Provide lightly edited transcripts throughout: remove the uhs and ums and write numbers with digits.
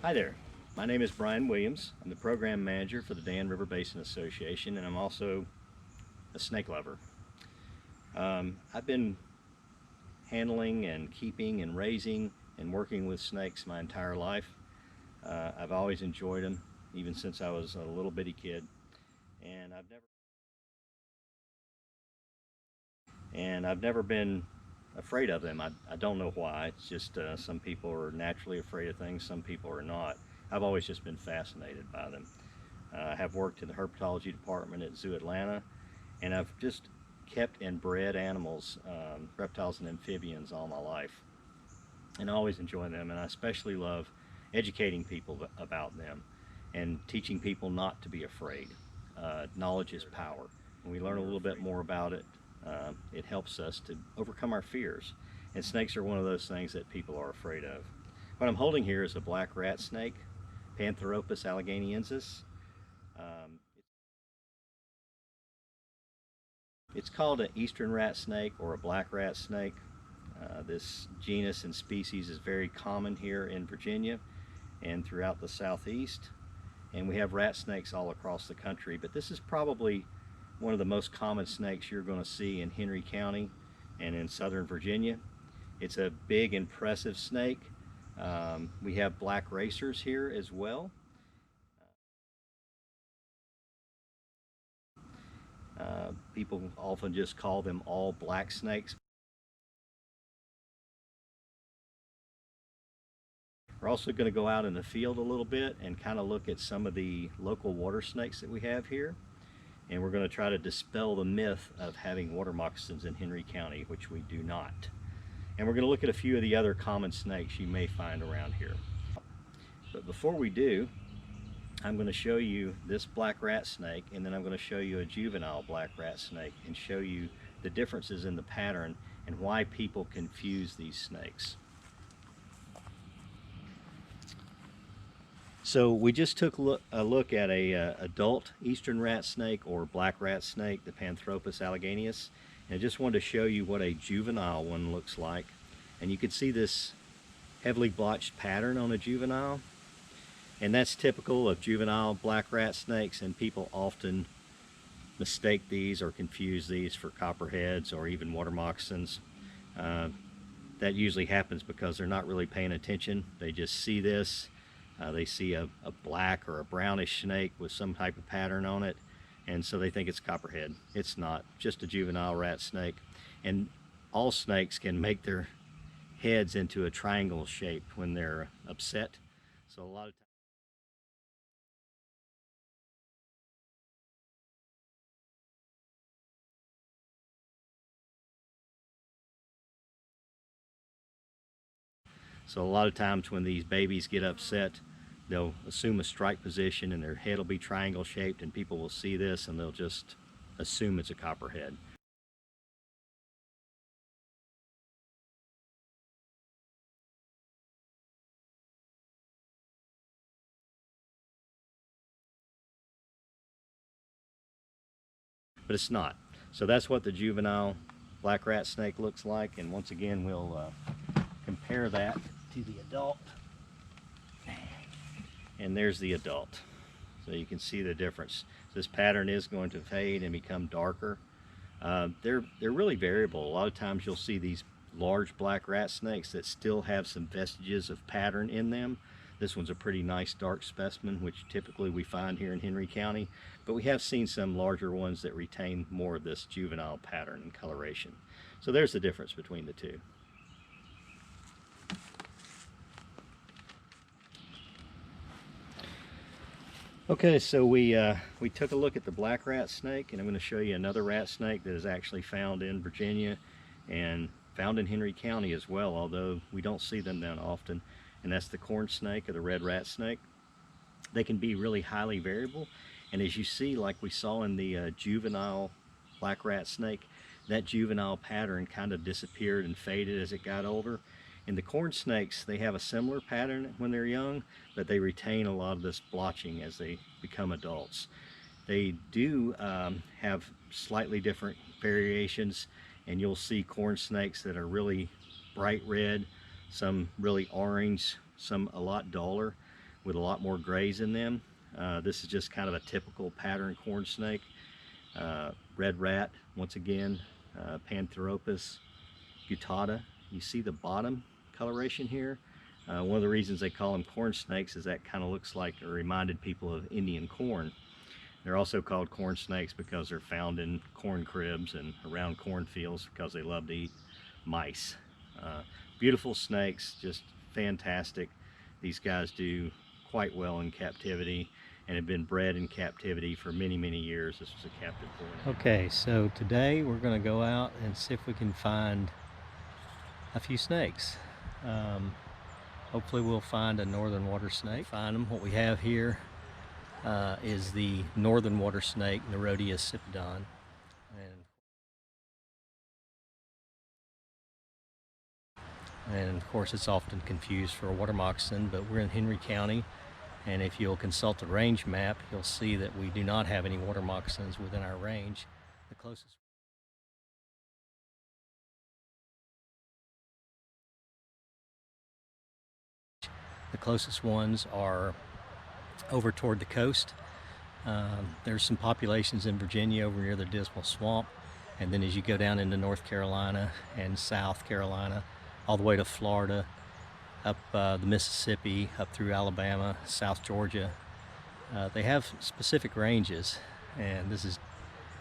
Hi there, my name is Brian Williams. I'm the program manager for the Dan River Basin Association, and I'm also a snake lover. I've been handling and keeping and raising and working with snakes my entire life. I've always enjoyed them, even since I was a little bitty kid, and I've never been afraid of them. I don't know why. It's just some people are naturally afraid of things, some people are not. I've always just been fascinated by them. I have worked in the herpetology department at Zoo Atlanta, and I've just kept and bred animals, reptiles and amphibians, all my life, and I always enjoy them. And I especially love educating people about them and teaching people not to be afraid. Knowledge is power. When we learn a little bit more about it, it helps us to overcome our fears. And snakes are one of those things that people are afraid of. What I'm holding here is a black rat snake, Pantheropus alleghaniensis. Um, it's called an eastern rat snake or a black rat snake. This genus and species is very common here in Virginia and throughout the southeast. And we have rat snakes all across the country, but this is probably one of the most common snakes you're going to see in Henry County and in southern Virginia. It's a big, impressive snake. We have black racers here as well. People often just call them all black snakes. We're also going to go out in the field a little bit and kind of look at some of the local water snakes that we have here. And we're going to try to dispel the myth of having water moccasins in Henry County, which we do not. And we're going to look at a few of the other common snakes you may find around here. But before we do, I'm going to show you this black rat snake, and then I'm going to show you a juvenile black rat snake and show you the differences in the pattern and why people confuse these snakes. So we just took a look at a adult eastern rat snake or black rat snake, the Pantheropus alleghaniensis, and I just wanted to show you what a juvenile one looks like. And you can see this heavily blotched pattern on a juvenile, and that's typical of juvenile black rat snakes, and people often mistake these or confuse these for copperheads or even water moccasins. That usually happens because they're not really paying attention. They just see this. They see a black or a brownish snake with some type of pattern on it, and so they think it's copperhead. It's not, just a juvenile rat snake. And all snakes can make their heads into a triangle shape when they're upset. So a lot of times, when these babies get upset, they'll assume a strike position and their head will be triangle shaped, and people will see this and they'll just assume it's a copperhead. But it's not. So that's what the juvenile black rat snake looks like, and once again we'll compare that to the adult. And there's the adult. So you can see the difference. This pattern is going to fade and become darker. They're really variable. A lot of times you'll see these large black rat snakes that still have some vestiges of pattern in them. This one's a pretty nice dark specimen, which typically we find here in Henry County, but we have seen some larger ones that retain more of this juvenile pattern and coloration. So there's the difference between the two. Okay, so we took a look at the black rat snake, and I'm going to show you another rat snake that is actually found in Virginia and found in Henry County as well, although we don't see them that often, and that's the corn snake or the red rat snake. They can be really highly variable, and as you see, like we saw in the juvenile black rat snake, that juvenile pattern kind of disappeared and faded as it got older. In the corn snakes, they have a similar pattern when they're young, but they retain a lot of this blotching as they become adults. They do have slightly different variations, and you'll see corn snakes that are really bright red, some really orange, some a lot duller. with a lot more grays in them. This is just kind of a typical pattern corn snake. Red rat, once again, Pantheropus gutata. You see the bottom coloration here. One of the reasons they call them corn snakes is that kind of looks like, or reminded people of Indian corn. They're also called corn snakes because they're found in corn cribs and around cornfields because they love to eat mice. Beautiful snakes, just fantastic. These guys do quite well in captivity and have been bred in captivity for many, many years. This was a captive boy. Okay, so today we're going to go out and see if we can find a few snakes. Hopefully we'll find a northern water snake. Find them. What we have here is the northern water snake, Nerodia cipodon. And of course it's often confused for a water moccasin, but we're in Henry County, and if you'll consult the range map, you'll see that we do not have any water moccasins within our range. The closest ones are over toward the coast. There's some populations in Virginia over near the Dismal Swamp, and then as you go down into North Carolina and South Carolina, all the way to Florida, up the Mississippi, up through Alabama, South Georgia. They have specific ranges, and this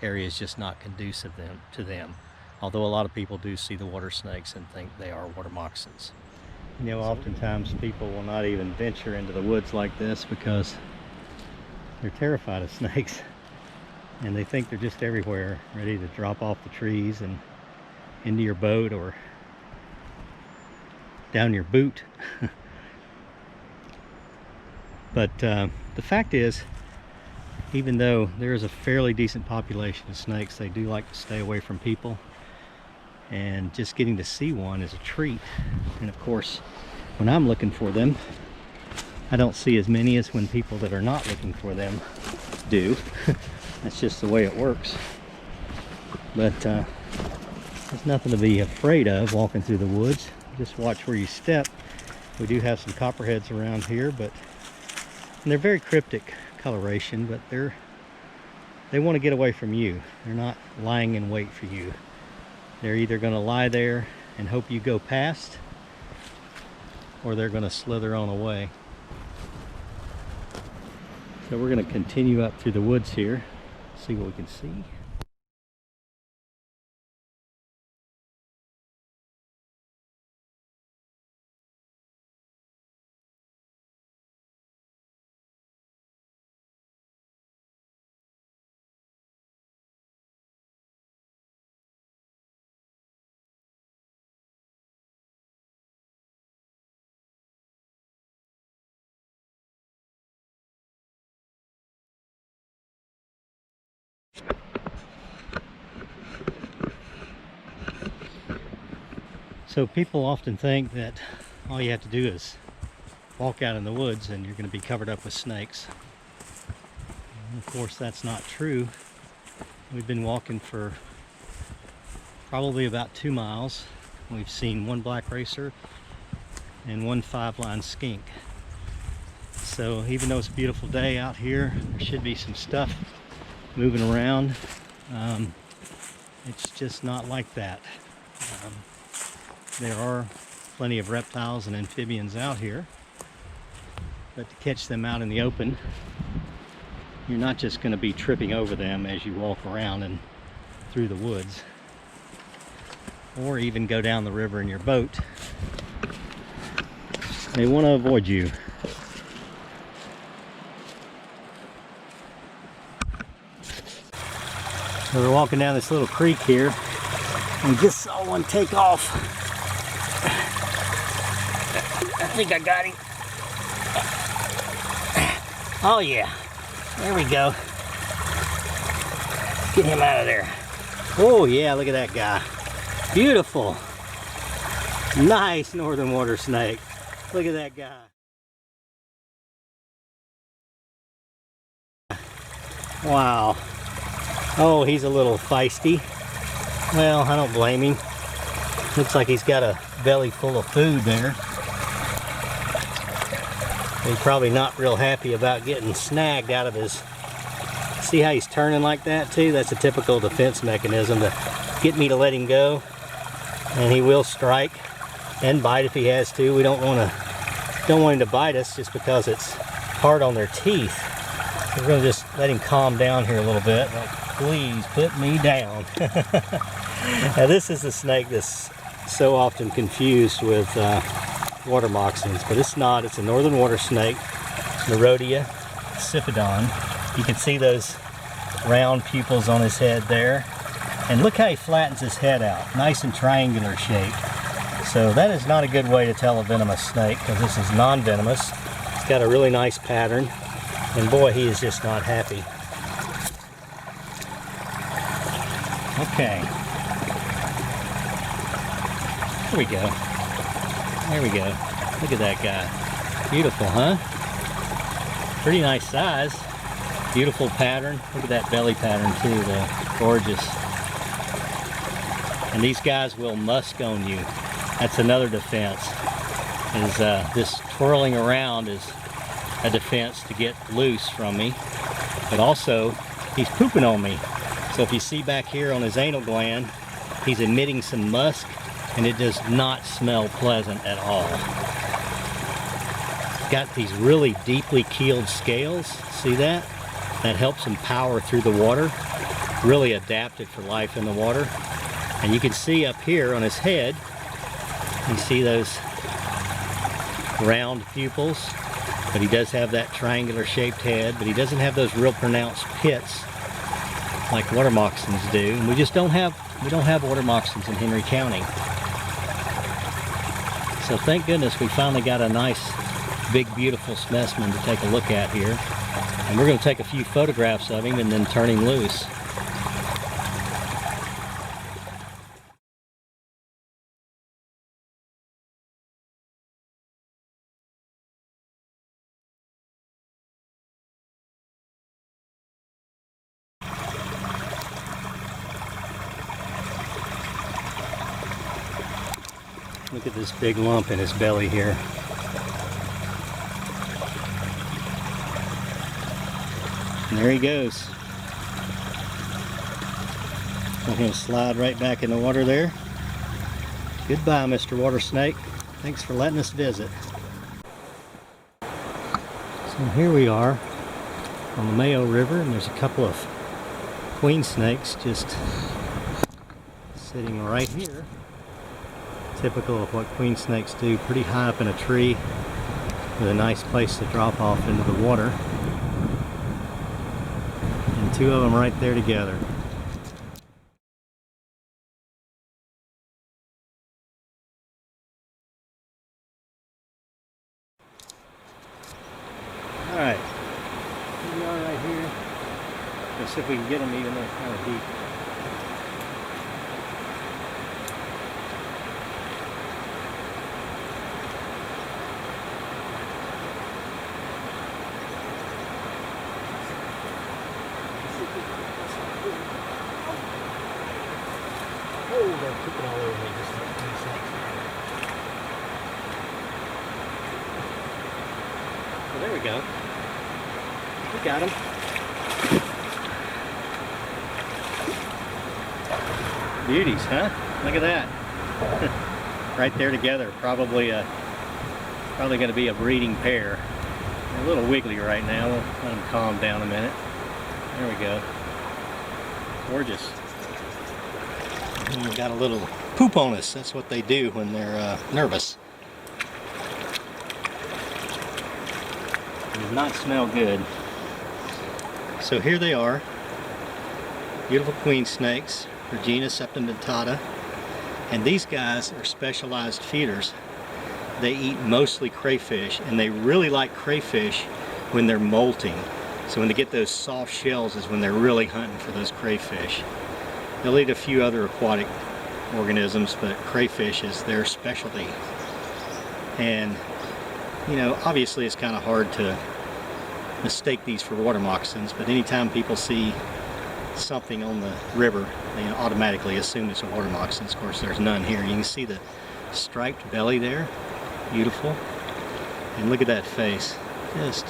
area is just not conducive to them. Although a lot of people do see the water snakes and think they are water moccasins. You know, oftentimes people will not even venture into the woods like this because they're terrified of snakes, and they think they're just everywhere, ready to drop off the trees and into your boat or down your boot. But the fact is, even though there is a fairly decent population of snakes, they do like to stay away from people, and just getting to see one is a treat. And of course, when I'm looking for them, I don't see as many as when people that are not looking for them do. That's just the way it works. But there's nothing to be afraid of walking through the woods. Just watch where you step. We do have some copperheads around here, but they're very cryptic coloration, but they want to get away from you. They're not lying in wait for you. They're either going to lie there and hope you go past, or they're going to slither on away. So we're going to continue up through the woods here, see what we can see. So people often think that all you have to do is walk out in the woods and you're going to be covered up with snakes. And of course that's not true. We've been walking for probably about 2 miles. We've seen one black racer and one 5-line skink. So even though it's a beautiful day out here, there should be some stuff moving around. It's just not like that. There are plenty of reptiles and amphibians out here, but to catch them out in the open, you're not just going to be tripping over them as you walk around and through the woods, or even go down the river in your boat. They want to avoid you. So we're walking down this little creek here and just saw one take off. I think I got him. Oh yeah, there we go. Get him out of there. Oh yeah, look at that guy. Beautiful. Nice northern water snake. Look at that guy. Wow. Oh, he's a little feisty. Well, I don't blame him. Looks like he's got a belly full of food there. He's probably not real happy about getting snagged out of his... See how he's turning like that too? That's a typical defense mechanism to get me to let him go. And he will strike and bite if he has to. We don't want him to bite us just because it's hard on their teeth. We're going to just let him calm down here a little bit. Like, please put me down. Now this is the snake that's so often confused with water moccasins, but it's not. It's a northern water snake, Nerodia Siphodon. You can see those round pupils on his head there. And look how he flattens his head out, nice and triangular shaped. So that is not a good way to tell a venomous snake, because this is non-venomous. It's got a really nice pattern, and boy, he is just not happy. Okay. There we go. There we go. Look at that guy. Beautiful, huh? Pretty nice size. Beautiful pattern. Look at that belly pattern too, though. Gorgeous. And these guys will musk on you. That's another defense. Is this twirling around is a defense to get loose from me. But also, he's pooping on me. So if you see back here on his anal gland, he's emitting some musk, and it does not smell pleasant at all. Got these really deeply keeled scales. See that? That helps him power through the water. Really adapted for life in the water. And you can see up here on his head, you see those round pupils, but he does have that triangular shaped head, but he doesn't have those real pronounced pits like water moccasins do. And we don't have water moccasins in Henry County. So thank goodness we finally got a nice, big, beautiful specimen to take a look at here. And we're going to take a few photographs of him and then turn him loose. Look at this big lump in his belly here. And there he goes. I'm going to slide right back in the water there. Goodbye, Mr. Water Snake. Thanks for letting us visit. So here we are on the Mayo River, and there's a couple of queen snakes just sitting right here. Typical of what queen snakes do, pretty high up in a tree with a nice place to drop off into the water. And two of them right there together. Alright, here we are right here. Let's see if we can get them even though it's kind of deep. Oh, they're pooping all over me just like these snakes. Well, there we go. We got them. Beauties, huh? Look at that. Right there together. Probably going to be a breeding pair. They're a little wiggly right now. We'll let them calm down a minute. There we go. Gorgeous. And we got a little poop on us. That's what they do when they're nervous. It does not smell good. So here they are. Beautiful queen snakes, Regina septidentata. And these guys are specialized feeders. They eat mostly crayfish, and they really like crayfish when they're molting. So when they get those soft shells is when they're really hunting for those crayfish. They'll eat a few other aquatic organisms, but crayfish is their specialty. And, you know, obviously it's kind of hard to mistake these for water moccasins, but anytime people see something on the river, they automatically assume it's a water moccasin. Of course, there's none here. You can see the striped belly there. Beautiful. And look at that face. Just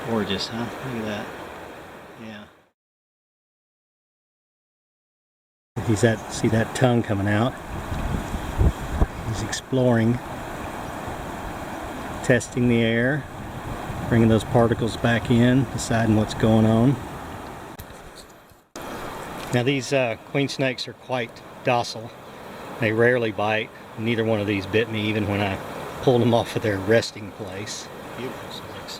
gorgeous, huh? Look at that. Yeah. See that tongue coming out. He's exploring, testing the air, bringing those particles back in, deciding what's going on. Now these queen snakes are quite docile. They rarely bite. Neither one of these bit me even when I pulled them off of their resting place. Beautiful snakes.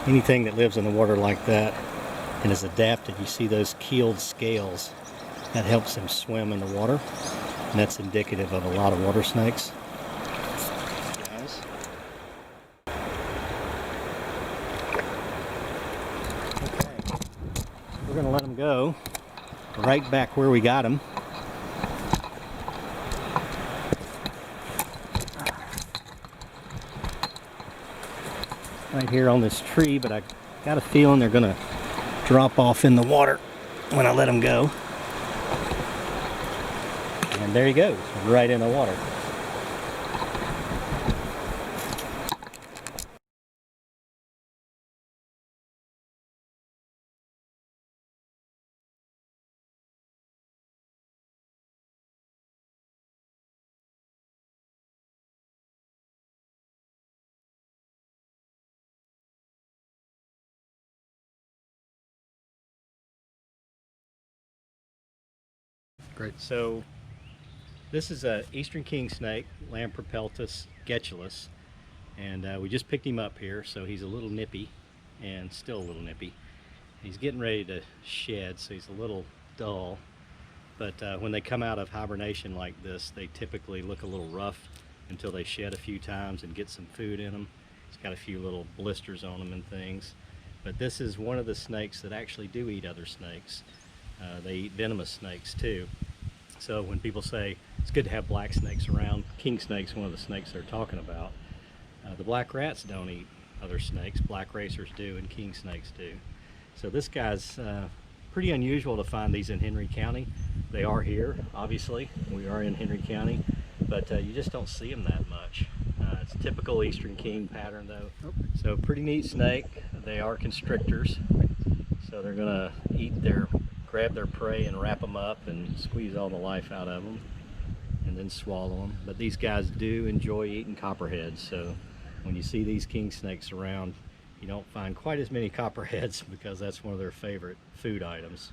Anything that lives in the water like that and is adapted, you see those keeled scales. That helps them swim in the water. And that's indicative of a lot of water snakes. Guys. Okay, we're going to let them go right back where we got them. Right here on this tree, but I got a feeling they're going to drop off in the water when I let them go. And there he goes, right in the water. Great. So this is a eastern king snake, Lamprepeltis getulus, and we just picked him up here, so he's a little nippy, and still a little nippy. He's getting ready to shed, so he's a little dull, but when they come out of hibernation like this, they typically look a little rough until they shed a few times and get some food in them. It's got a few little blisters on them and things, but this is one of the snakes that actually do eat other snakes. They eat venomous snakes too. So when people say it's good to have black snakes around, king snake's one of the snakes they're talking about. The black rats don't eat other snakes, black racers do, and king snakes do. So this guy's pretty unusual to find these in Henry County. They are here, obviously. We are in Henry County, but you just don't see them that much. It's a typical eastern king pattern though. So pretty neat snake. They are constrictors, so they're gonna grab their prey and wrap them up and squeeze all the life out of them and then swallow them. But these guys do enjoy eating copperheads, so when you see these king snakes around, you don't find quite as many copperheads because that's one of their favorite food items.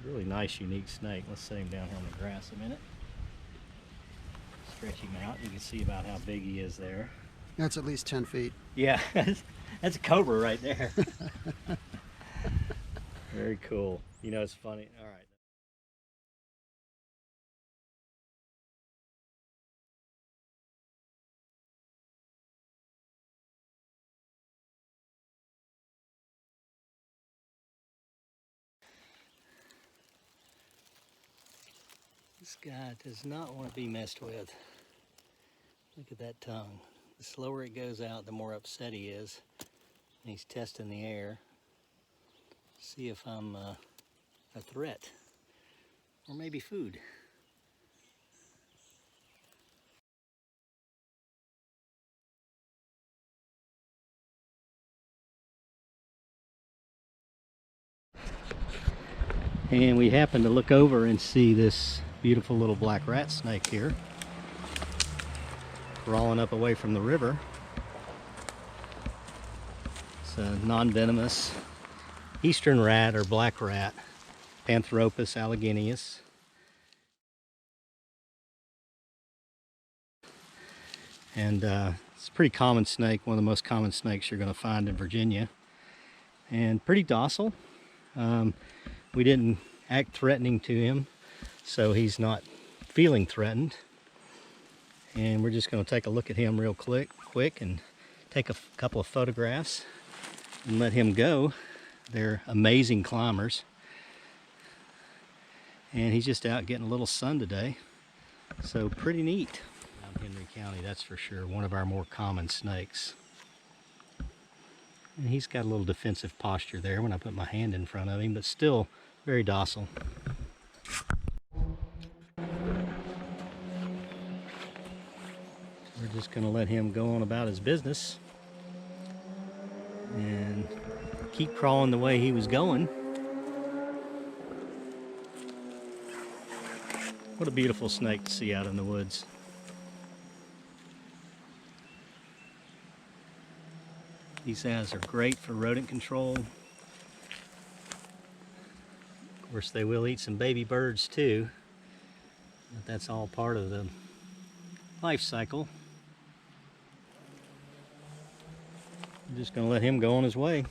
Really nice, unique snake. Let's set him down here on the grass a minute. Stretch him out. You can see about how big he is there. That's at least 10 feet. Yeah, that's a cobra right there. Very cool. You know, it's funny. All right. This guy does not want to be messed with. Look at that tongue. The slower it goes out, the more upset he is. And he's testing the air. See if I'm a threat. Or maybe food. And we happen to look over and see this beautiful little black rat snake here, crawling up away from the river. It's a non-venomous eastern rat or black rat, Pantheropus alleghenius. And it's a pretty common snake, one of the most common snakes you're going to find in Virginia, and pretty docile. We didn't act threatening to him, so he's not feeling threatened. And we're just going to take a look at him real quick and take a couple of photographs and let him go. They're amazing climbers. And he's just out getting a little sun today, so pretty neat. Henry County, that's for sure, one of our more common snakes. And he's got a little defensive posture there when I put my hand in front of him, but still very docile. We're just going to let him go on about his business and keep crawling the way he was going. What a beautiful snake to see out in the woods. These guys are great for rodent control. Of course, they will eat some baby birds too, but that's all part of the life cycle. I'm just going to let him go on his way.